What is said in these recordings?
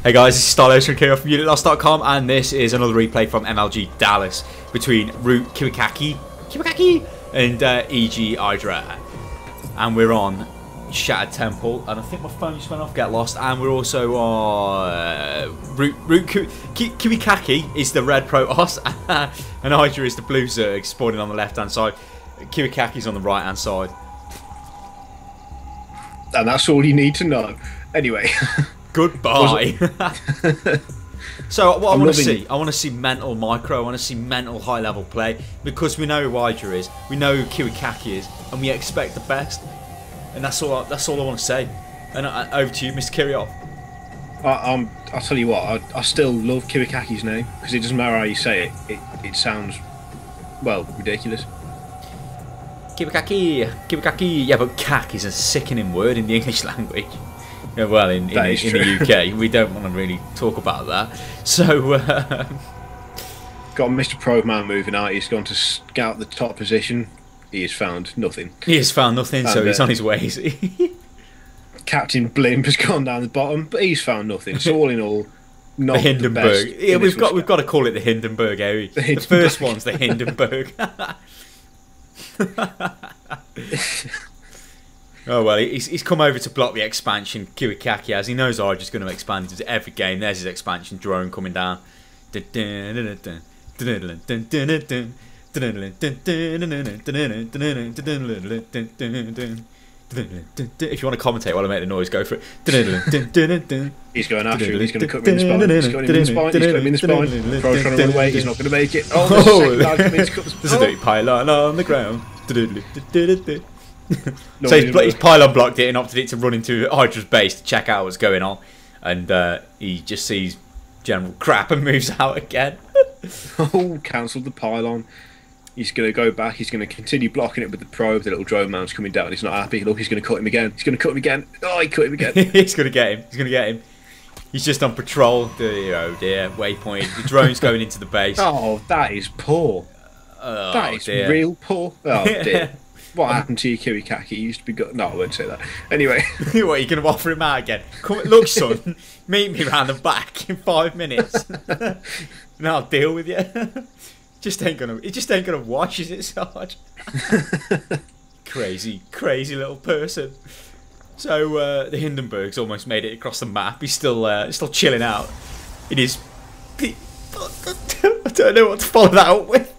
Hey guys, this is Stylosa from UnitLost.com, and this is another replay from MLG Dallas between ROOTKiWiKaKi and EGIdra. And we're on Shattered Temple, and I think my phone just went off, get lost, and we're also on ROOTKiWiKaKi is the red Protoss, and Hydra is the blue Zerg, spawning on the left hand side. KiWiKaKi's on the right hand side. And that's all you need to know. Anyway. Goodbye. So what I want to see mental micro. I want to see mental high level play, because we know who Hydra is, we know who KiWiKaKi is, and we expect the best. And that's all I want to say. And over to you, Mr. Kirillov. I'll tell you what. I still love KiWiKaKi's name, because it doesn't matter how you say it. It sounds, well, ridiculous. KiWiKaKi. Yeah, but "kak" is a sickening word in the English language. Yeah, well, in the UK, we don't want to really talk about that. So, got Mr. Probe-Man moving out. He's gone to scout the top position. He has found nothing. He has found nothing, so he's on his way. Captain Blimp has gone down the bottom, but he's found nothing. So all in all, not the Hindenburg. Yeah, we've got to call it the Hindenburg area. The first one's the Hindenburg. Oh well, he's come over to block the expansion. KiWiKaKi, as he knows Hydra's going to expand into every game. There's his expansion drone coming down. If you want to commentate while I make the noise, go for it. He's going after him. He's going to cut him in the spine. He's got him in the spine. He's got him in the spine. Pro's trying to run away. He's not going to make it. Oh, there's a dirty pylon on the ground. So his pylon blocked it and opted it to run into Hydra's base to check out what's going on, and he just sees general crap and moves out again. Oh, cancelled the pylon. He's going to go back. He's going to continue blocking it with the probe. The little drone mount's coming down. He's not happy. Look, he's going to cut him again. He's going to cut him again. Oh, he cut him again. He's going to get him. He's going to get him. He's just on patrol. Oh dear, waypoint. The drone's going into the base. Oh, that is poor. That is real poor. Oh dear. What happened to your KiWiKaKi? You used to be good. No, I won't say that. Anyway. What, are you going to offer him out again? Come, look, son, meet me round the back in 5 minutes. And I'll deal with you. It just ain't gonna wash, is it, Sarge? Crazy little person. So the Hindenburg's almost made it across the map. He's still chilling out. It is. I don't know what to follow that up with.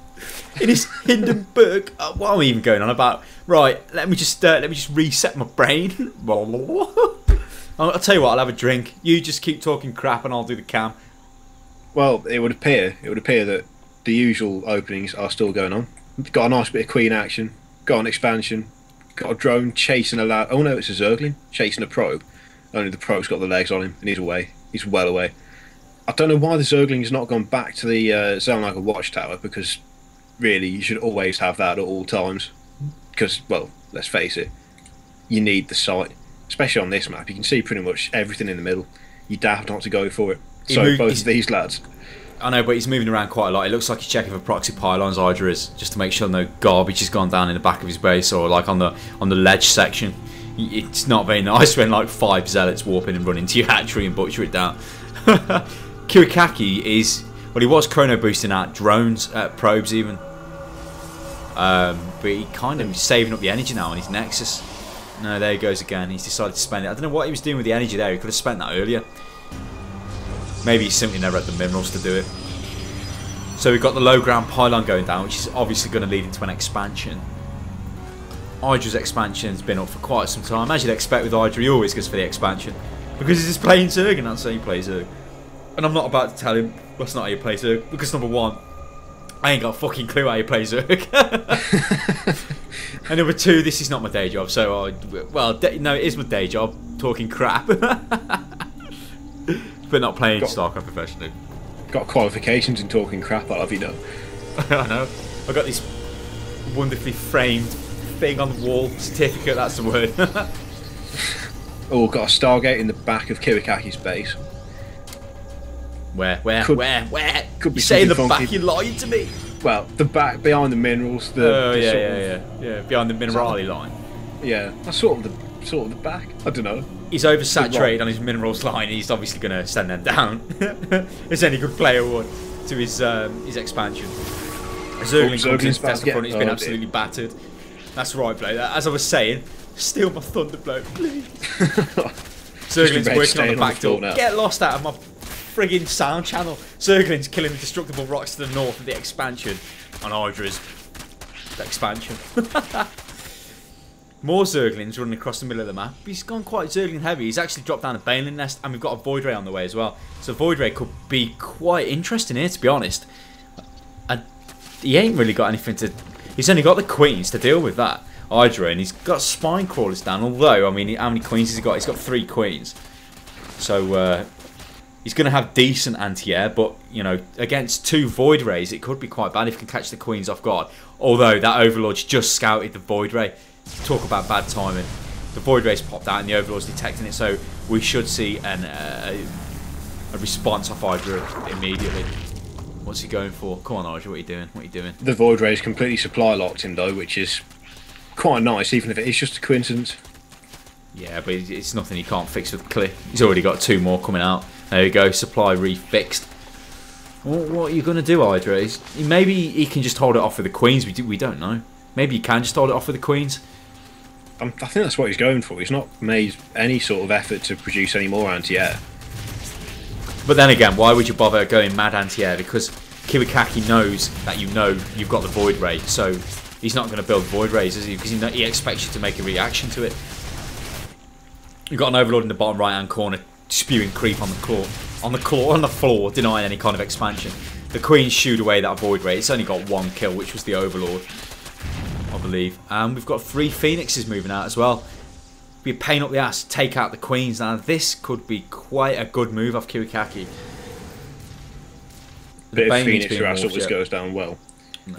It is Hindenburg. What am I even going on about? Right, let me just reset my brain. I'll tell you what, I'll have a drink. You just keep talking crap, and I'll do the cam. Well, it would appear that the usual openings are still going on. Got a nice bit of Queen action. Got an expansion. Got a drone chasing a lad. Oh no, it's a Zergling chasing a probe. Only the probe's got the legs on him, and he's away. He's well away. I don't know why the Zergling's not gone back to the Zelnaga watchtower, because really you should always have that at all times. Because, well, let's face it, you need the sight, especially on this map. You can see pretty much everything in the middle. You daft not to go for it. So both of these lads. I know, but he's moving around quite a lot. It looks like he's checking for proxy pylons, Hydra is, just to make sure no garbage has gone down in the back of his base, or like on the ledge section. It's not very nice when like 5 zealots warp in and run into your hatchery and butcher it down. KiWiKaKi is, well, he was chrono boosting out drones, probes even, but he kind of saving up the energy now on his Nexus. No, there he goes again. He's decided to spend it. I don't know what he was doing with the energy there. He could have spent that earlier. Maybe he simply never had the minerals to do it. So we've got the low ground pylon going down, which is obviously going to lead into an expansion. Hydra's expansion's been up for quite some time. As you'd expect with Hydra, he always goes for the expansion, because he's just playing Zerg, and that's how he plays Zerg. And I'm not about to tell him that's not how you play Zerg, because number one, I ain't got a fucking clue how you play Zerg. And number two, this is not my day job, so no, it is my day job, talking crap. But not playing StarCraft professionally. Got qualifications in talking crap, I'll have you know. I know. I've got this wonderfully framed thing on the wall, certificate, that's the word. Oh, got a Stargate in the back of KiWiKaKi's base. Where? Could be you say in the funky. back, you lied to me. Well, the back, behind the minerals. Yeah, behind the minerali line. Yeah, that's sort of the back. I don't know. he's oversaturated on his minerals line. He's obviously going to send them down. As any good player would to his expansion. Zergling comes in to test the front. He's been absolutely battered. That's right, Bloke. As I was saying, steal my thunder, Bloke, please. Zergling's working on the back door. Get lost out of my friggin' sound channel. Zergling's killing the destructible rocks to the north of the expansion on EGIdra's expansion. More Zerglings running across the middle of the map. He's gone quite Zergling heavy. He's actually dropped down a Baneling Nest, and we've got a Void Ray on the way as well. So Void Ray could be quite interesting here, to be honest. And he ain't really got anything to... He's only got the Queens to deal with that. EGIdra, and he's got Spine Crawlers down. Although, I mean, how many Queens has he got? He's got 3 Queens. So, he's going to have decent anti-air, but, you know, against 2 Void Rays, it could be quite bad if he can catch the Queens off guard. Although, that Overlord's just scouted the Void Ray. Talk about bad timing. The Void Ray's popped out and the Overlord's detecting it, so we should see a response off EGIdra immediately. What's he going for? Come on, EGIdra, what are you doing? What are you doing? The Void Ray's completely supply locked him though, which is quite nice, even if it is just a coincidence. Yeah, but it's nothing he can't fix with Cliff. He's already got 2 more coming out. There you go, supply refixed. What are you going to do, EGIdra? Maybe he can just hold it off with the Queens. We don't know. Maybe he can just hold it off with the Queens. I think that's what he's going for. He's not made any sort of effort to produce any more anti-air. But then again, why would you bother going mad anti-air? Because KiWiKaKi knows that you've got the Void Ray, so he's not going to build Void Rays, is he? Because he expects you to make a reaction to it. You've got an Overlord in the bottom right-hand corner, spewing creep on the floor, denying any kind of expansion. The Queen shooed away that Void Ray. It's only got 1 kill, which was the Overlord, I believe. And we've got 3 Phoenixes moving out as well. Be a pain up the ass to take out the Queens. Now this could be quite a good move off KiWiKaKi. Bit of Phoenix harass always goes down well.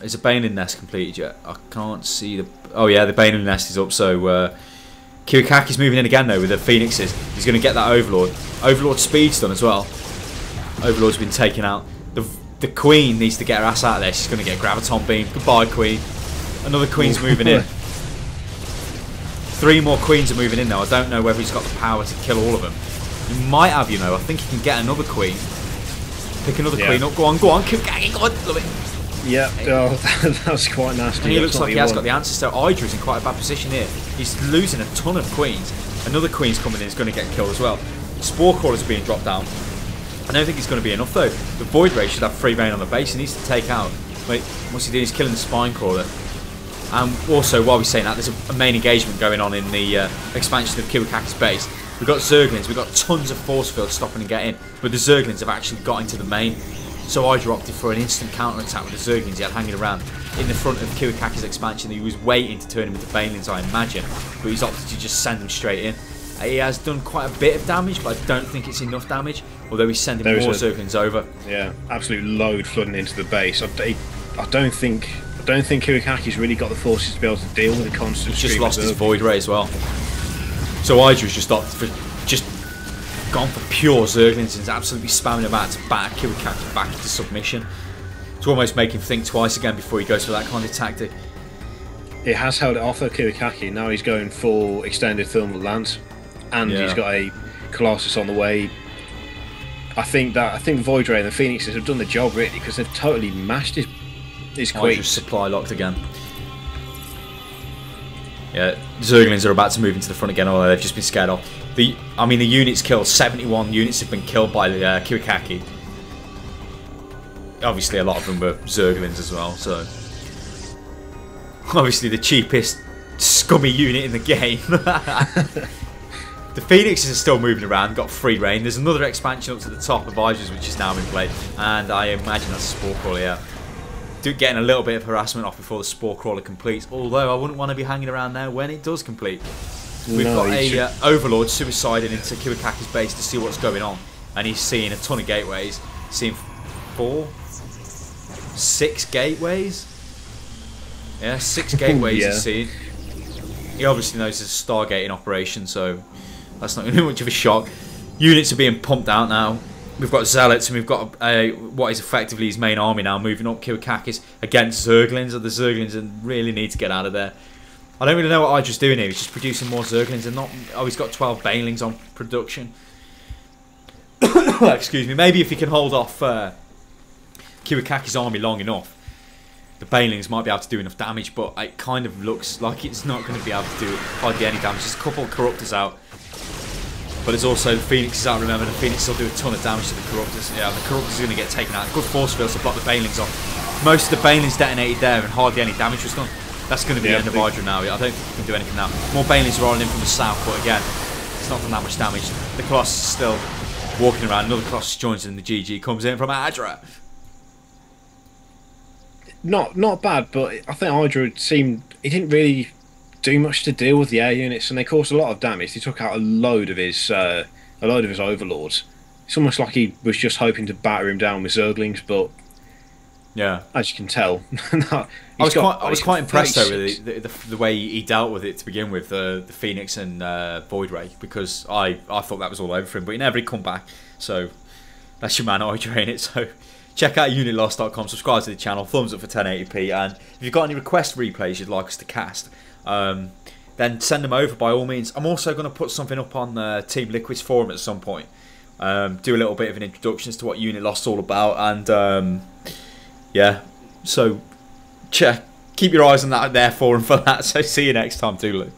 Is a Baneling Nest completed yet? I can't see the... Oh yeah, the Baneling Nest is up, so... KiWiKaKi's moving in again though with the Phoenixes. He's going to get that Overlord. Overlord speed's done as well. Overlord's been taken out. The Queen needs to get her ass out of there. She's going to get Graviton Beam. Goodbye, Queen. Another Queen's moving in. 3 more Queens are moving in now. I don't know whether he's got the power to kill all of them. He might have, you know. I think he can get another Queen. Pick another Queen up. Go on, KiWiKaKi, go on. Love it. Yeah, oh, that's quite nasty. And he looks like he has got the answers. So EGIdra's in quite a bad position here. He's losing a ton of Queens. Another Queen's coming in is going to get killed as well. Spore Crawler's being dropped down. I don't think it's going to be enough though. The Void Ray should have free reign on the base. He needs to take out. Wait, what's he doing? He's killing the Spine Crawler. And also, while we're saying that, there's a main engagement going on in the expansion of KiWiKaKi's base. We've got Zerglings, we've got tons of force fields stopping and getting, but the Zerglings have actually got into the main. So EGIdra opted for an instant counter-attack with the Zerglings he had hanging around in the front of KiWiKaKi's expansion. He was waiting to turn him into Banelings, I imagine, but he's opted to just send them straight in. He has done quite a bit of damage, but I don't think it's enough damage, although he's sending more Zerglings over. Yeah, absolute load flooding into the base. I don't think KiWiKaKi's really got the forces to be able to deal with the constant. He's just lost his Void Ray as well. So EGIdra's just opted for gone for pure Zerglings and is absolutely spamming about to back KiWiKaKi back into submission. To almost make him think twice again before he goes for that kind of tactic. It has held it off for KiWiKaKi. Now he's going for extended thermal lance, and he's got a Colossus on the way. I think Void Ray and the Phoenixes have done the job really, because they've totally mashed his Queen. Supply locked again. Yeah, Zerglings are about to move into the front again, although they've just been scared off. The units killed. 71 units have been killed by the KiWiKaKi. Obviously, a lot of them were Zerglings as well. So, obviously, the cheapest scummy unit in the game. The Phoenixes are still moving around. Got free reign. There's another expansion up to the top of EGIdra's, which is now in play, and I imagine that's a Spore Crawler. Yeah. Getting a little bit of harassment off before the Spore Crawler completes, although I wouldn't want to be hanging around there when it does complete. We've got a Overlord suiciding into KiWiKaKi's base to see what's going on, and he's seeing a ton of gateways. Seeing 6 gateways? Yeah, 6 gateways he's seeing. He obviously knows it's a Stargating operation, so that's not going to be much of a shock. Units are being pumped out now. We've got Zealots, and we've got what is effectively his main army now moving up. KiWiKaKi's against Zerglings, and the Zerglings really need to get out of there. I don't really know what Idra's doing here. He's just producing more Zerglings and not... Oh, he's got 12 Banelings on production. Excuse me. Maybe if he can hold off KiWiKaKi's army long enough, the Banelings might be able to do enough damage, but it kind of looks like it's not going to be able to do hardly any damage. There's a couple of Corruptors out, but there's also the Phoenixes out. Remember, the Phoenixes will do a ton of damage to the Corruptors. Yeah, the Corruptors are going to get taken out. Good force fields to block the Banelings off. Most of the Banelings detonated there and hardly any damage was done. That's going to be the end of EGIdra now. I don't think he can do anything now. More Banelings rolling in from the south, but again, it's not done that much damage. The Colossus is still walking around. Another Colossus joins in the GG. Comes in from EGIdra. Not bad, but I think EGIdra seemed... He didn't really do much to deal with the air units, and they caused a lot of damage. He took out a load of his overlords. It's almost like he was just hoping to batter him down with Zerglings, but yeah, as you can tell, I was quite impressed though with the way he dealt with it to begin with, the Phoenix and Void Ray, because I thought that was all over for him, but he never come back. So that's your man EGIdra in it. So check out unitlost.com, subscribe to the channel, thumbs up for 1080p, and if you've got any request replays you'd like us to cast, then send them over by all means. I'm also going to put something up on the Team Liquid's forum at some point. Do a little bit of an introduction as to what Unit Lost's all about, and yeah, so keep your eyes on that there forum for that. So see you next time, Toodaloo.